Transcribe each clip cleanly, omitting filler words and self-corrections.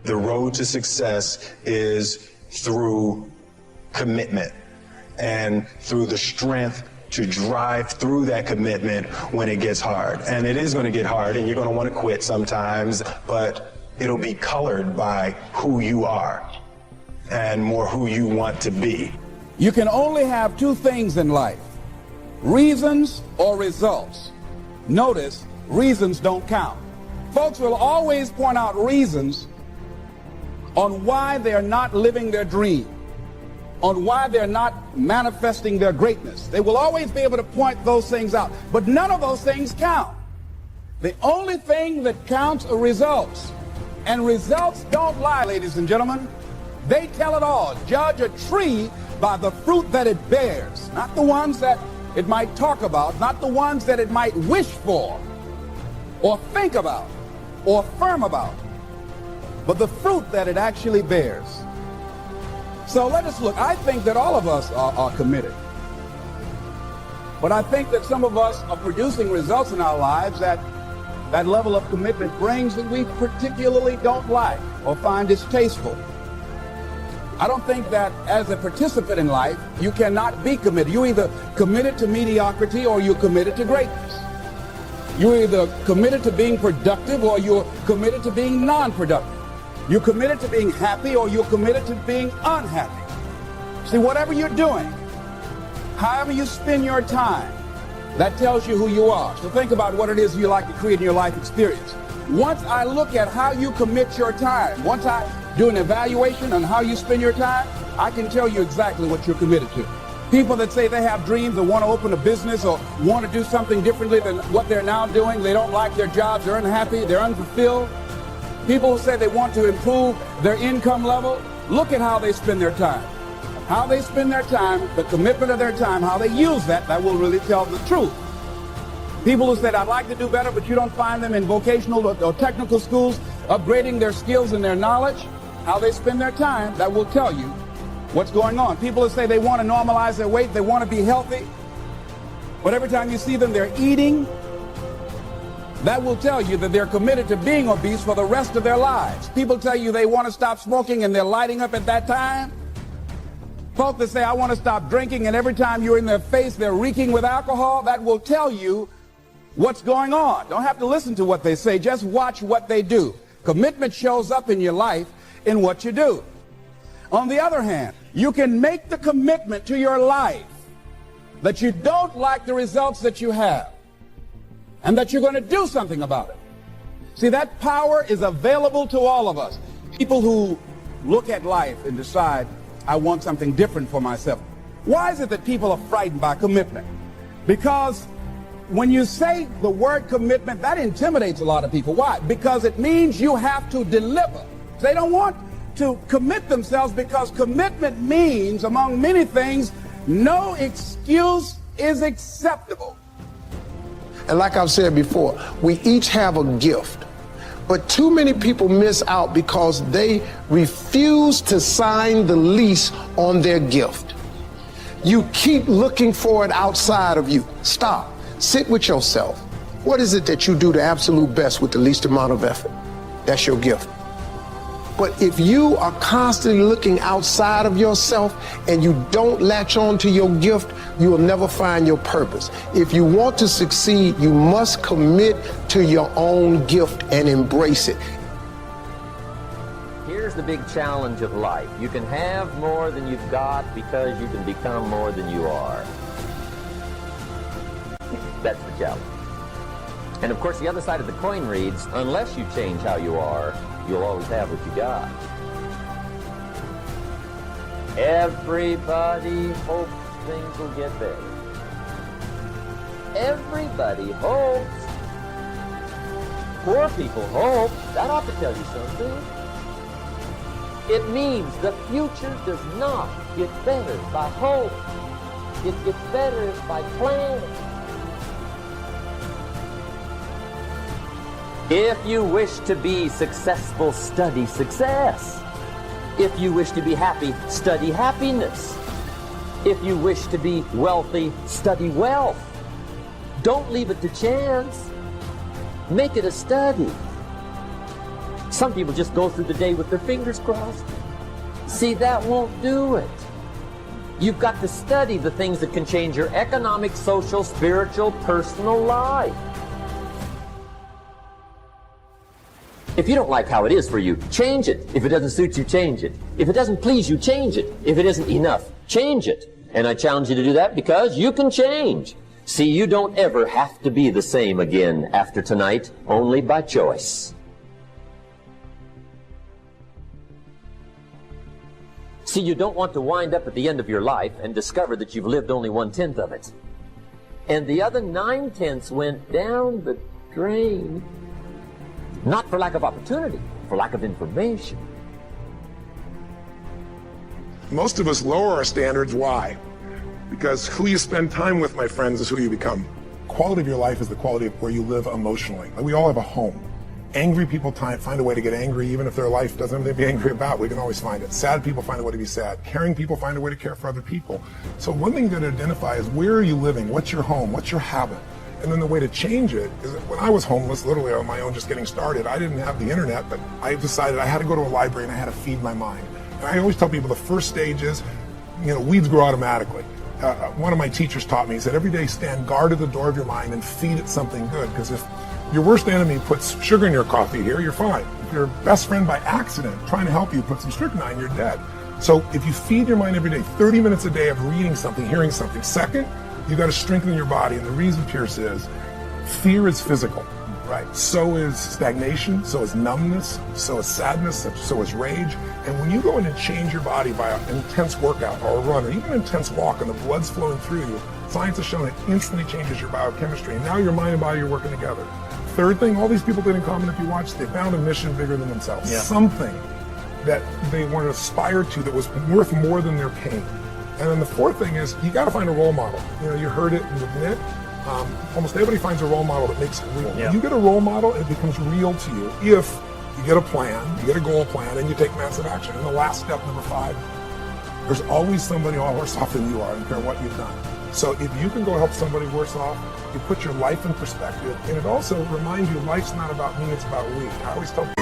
The road to success is through commitment and through the strength to drive through that commitment when it gets hard. And it is going to get hard, and you're going to want to quit sometimes, but it'll be colored by who you are and more who you want to be. You can only have two things in life: reasons or results. Notice, reasons don't count. Folks will always point out reasons on why they're not living their dream, on why they're not manifesting their greatness. They will always be able to point those things out, but none of those things count. The only thing that counts are results, and results don't lie, ladies and gentlemen. They tell it all. Judge a tree by the fruit that it bears, not the ones that it might talk about, not the ones that it might wish for or think about or affirm about, but the fruit that it actually bears. So let us look. I think that all of us are committed. But I think that some of us are producing results in our lives that level of commitment brings that we particularly don't like or find distasteful. I don't think that as a participant in life, you cannot be committed. You're either committed to mediocrity or you're committed to greatness. You're either committed to being productive or you're committed to being non-productive. You're committed to being happy or you're committed to being unhappy. See, whatever you're doing, however you spend your time, that tells you who you are. So think about what it is you like to create in your life experience. Once I look at how you commit your time, once I do an evaluation on how you spend your time, I can tell you exactly what you're committed to. People that say they have dreams or want to open a business or want to do something differently than what they're now doing, they don't like their jobs, they're unhappy, they're unfulfilled. People who say they want to improve their income level, look at how they spend their time. How they spend their time, the commitment of their time, how they use that will really tell the truth. People who said, I'd like to do better, but you don't find them in vocational or technical schools upgrading their skills and their knowledge, how they spend their time, that will tell you what's going on. People who say they want to normalize their weight, they want to be healthy, but every time you see them, they're eating, that will tell you that they're committed to being obese for the rest of their lives. People tell you they want to stop smoking and they're lighting up at that time. Folks that say, I want to stop drinking, and every time you're in their face, they're reeking with alcohol, that will tell you what's going on. Don't have to listen to what they say, just watch what they do. Commitment shows up in your life in what you do. On the other hand, you can make the commitment to your life that you don't like the results that you have and that you're going to do something about it. See, that power is available to all of us. People who look at life and decide, I want something different for myself. Why is it that people are frightened by commitment? Because when you say the word commitment, that intimidates a lot of people. Why? Because it means you have to deliver. They don't want to commit themselves because commitment means, among many things, no excuse is acceptable. And like I've said before, we each have a gift. But too many people miss out because they refuse to sign the lease on their gift. You keep looking for it outside of you. Stop. Sit with yourself. What is it that you do the absolute best with the least amount of effort? That's your gift. But if you are constantly looking outside of yourself and you don't latch on to your gift, you will never find your purpose. If you want to succeed, you must commit to your own gift and embrace it. Here's the big challenge of life. You can have more than you've got because you can become more than you are. That's the challenge. And of course, the other side of the coin reads, unless you change how you are, you'll always have what you got. Everybody hopes things will get better. Everybody hopes. Poor people hope. That ought to tell you something. It means the future does not get better by hope. It gets better by planning. If you wish to be successful, study success. If you wish to be happy, study happiness. If you wish to be wealthy, study wealth. Don't leave it to chance. Make it a study. Some people just go through the day with their fingers crossed. See, that won't do it. You've got to study the things that can change your economic, social, spiritual, personal life. If you don't like how it is for you, change it. If it doesn't suit you, change it. If it doesn't please you, change it. If it isn't enough, change it. And I challenge you to do that because you can change. See, you don't ever have to be the same again after tonight, only by choice. See, you don't want to wind up at the end of your life and discover that you've lived only 1/10 of it. And the other 9/10 went down the drain. Not for lack of opportunity, for lack of information. Most of us lower our standards. Why? Because who you spend time with, my friends, is who you become. Quality of your life is the quality of where you live emotionally. Like, we all have a home. Angry people find a way to get angry, even if their life doesn't have anything to be angry about. We can always find it. Sad people find a way to be sad. Caring people find a way to care for other people. So one thing to identify is, where are you living? What's your home? What's your habit? And then the way to change it is that when I was homeless, literally on my own, just getting started, I didn't have the internet, but I decided I had to go to a library and I had to feed my mind. And I always tell people the first stage is, weeds grow automatically. One of my teachers taught me, he said, every day stand guard at the door of your mind and feed it something good. Because if your worst enemy puts sugar in your coffee here, you're fine. If your best friend by accident trying to help you puts some strychnine, you're dead. So if you feed your mind every day, 30 minutes a day of reading something, hearing something. Second, you got to strengthen your body. And the reason, Pierce, is fear is physical, right? So is stagnation, so is numbness, so is sadness, so is rage. And when you go in and change your body by an intense workout or a run or even an intense walk and the blood's flowing through you, science has shown it instantly changes your biochemistry. And now your mind and body are working together. Third thing, all these people did in common, if you watch, they found a mission bigger than themselves. Yeah. Something that they want to aspire to that was worth more than their pain. And then the fourth thing is, you got to find a role model. You heard it with Nick. Almost everybody finds a role model that makes it real. Yeah. When you get a role model, it becomes real to you if you get a plan, you get a goal plan, and you take massive action. And the last step, number 5, there's always somebody worse off than you are, I don't care what you've done. So if you can go help somebody worse off, you put your life in perspective. And it also reminds you life's not about me, it's about we. I always tell people.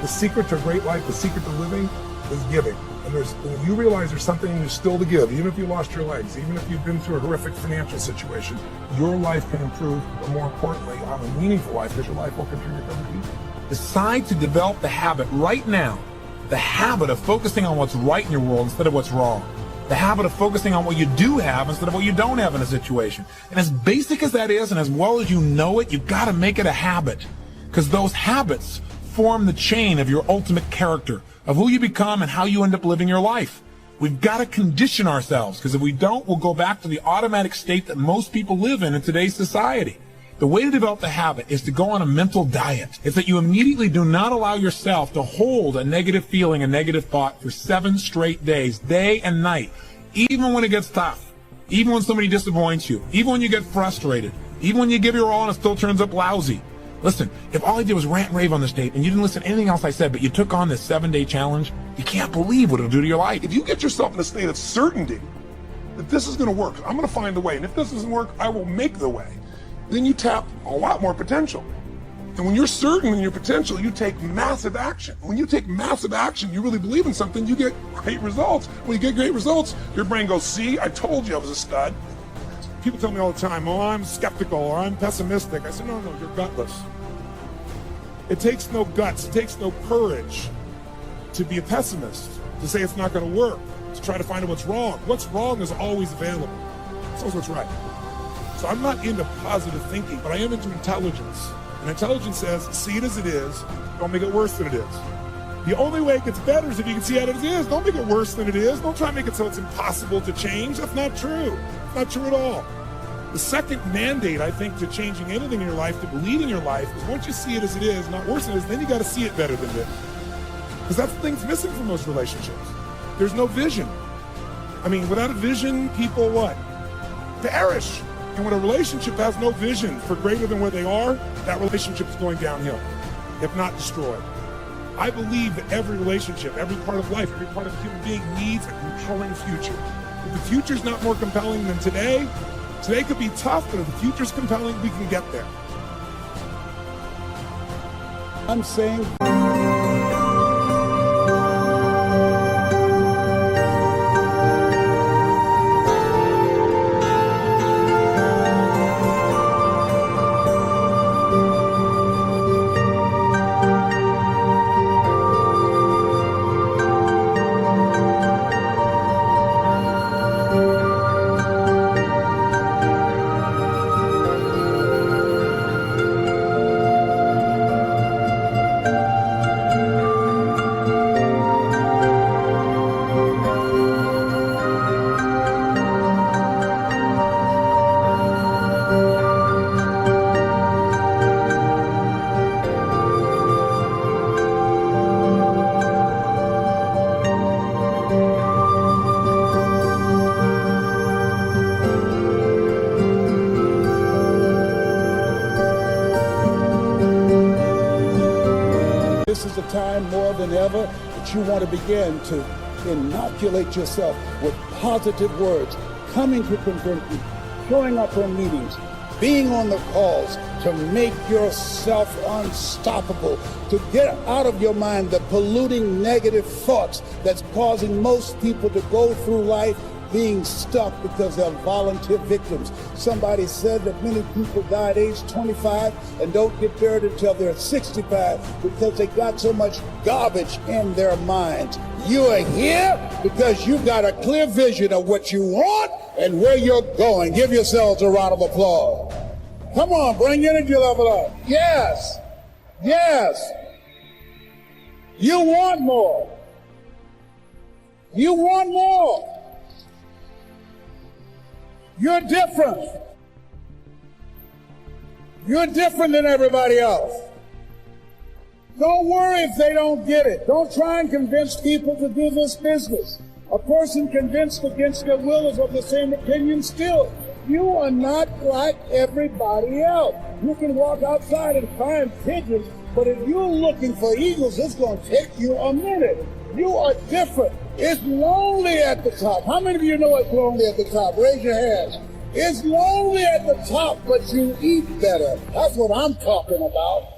The secret to a great life, the secret to living, is giving. And when you realize there's something in you still to give, even if you lost your legs, even if you've been through a horrific financial situation, your life can improve, but more importantly, have a meaningful life, because your life will contribute to other people. Decide to develop the habit right now, the habit of focusing on what's right in your world instead of what's wrong. The habit of focusing on what you do have instead of what you don't have in a situation. And as basic as that is, and as well as you know it, you've got to make it a habit, because those habits form the chain of your ultimate character, of who you become and how you end up living your life. We've got to condition ourselves, because if we don't, we'll go back to the automatic state that most people live in today's society. The way to develop the habit is to go on a mental diet. It's that you immediately do not allow yourself to hold a negative feeling, a negative thought for 7 straight days, day and night, even when it gets tough, even when somebody disappoints you, even when you get frustrated, even when you give your all and it still turns up lousy. Listen, if all I did was rant and rave on this tape and you didn't listen to anything else I said, but you took on this 7-day challenge, you can't believe what it'll do to your life. If you get yourself in a state of certainty that this is going to work, I'm going to find the way, and if this doesn't work, I will make the way, then you tap a lot more potential. And when you're certain in your potential, you take massive action. When you take massive action, you really believe in something, you get great results. When you get great results, your brain goes, see, I told you I was a stud. People tell me all the time, oh, I'm skeptical or I'm pessimistic. I said, no, you're gutless. It takes no guts, it takes no courage to be a pessimist, to say it's not going to work, to try to find out what's wrong. What's wrong is always available. It's always what's right. So I'm not into positive thinking, but I am into intelligence. And intelligence says, see it as it is, don't make it worse than it is. The only way it gets better is if you can see it as it is. Don't make it worse than it is. Don't try to make it so it's impossible to change. That's not true. It's not true at all. The second mandate, I think, to changing anything in your life, to believe in your life, is once you see it as it is, not worse than it is, then you got to see it better than it is. Because that's the thing's missing from most relationships. There's no vision. I mean, without a vision, people what? Perish. And when a relationship has no vision for greater than where they are, that relationship is going downhill, if not destroyed. I believe that every relationship, every part of life, every part of a human being needs a compelling future. If the future's not more compelling than today could be tough, but if the future's compelling, we can get there. I'm saying... This is a time more than ever that you want to begin to inoculate yourself with positive words, coming to conventions, showing up on meetings, being on the calls, to make yourself unstoppable, to get out of your mind the polluting negative thoughts that's causing most people to go through life being stuck because they're volunteer victims. Somebody said that many people die at age 25 and don't get buried until they're 65 because they got so much garbage in their minds. You are here because you got a clear vision of what you want and where you're going. Give yourselves a round of applause. Come on, bring your energy level up. Yes, yes. You want more. You want more. You're different. You're different than everybody else. Don't worry if they don't get it. Don't try and convince people to do this business. A person convinced against their will is of the same opinion still. You are not like everybody else. You can walk outside and find pigeons, but if you're looking for eagles, it's going to take you a minute. You are different. It's lonely at the top. How many of you know it's lonely at the top? Raise your hands. It's lonely at the top, but you eat better. That's what I'm talking about.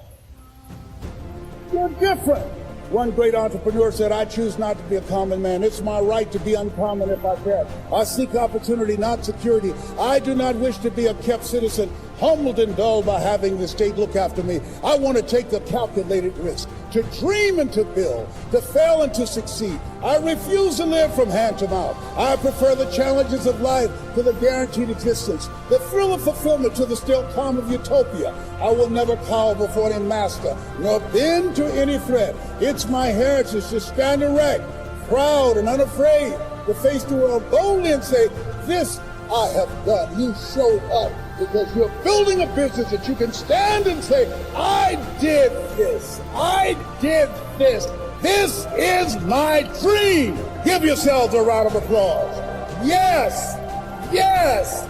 You're different. One great entrepreneur said, I choose not to be a common man. It's my right to be uncommon if I can. I seek opportunity, not security. I do not wish to be a kept citizen, humbled and dulled by having the state look after me. I want to take the calculated risk, to dream and to build, to fail and to succeed. I refuse to live from hand to mouth. I prefer the challenges of life to the guaranteed existence, the thrill of fulfillment to the still calm of utopia. I will never cower before any master, nor bend to any threat. It's my heritage to stand erect, proud and unafraid, to face the world boldly and say, this I have done. You show up because you're building a business that you can stand and say, I did this. I did this. This is my dream. Give yourselves a round of applause. Yes, yes.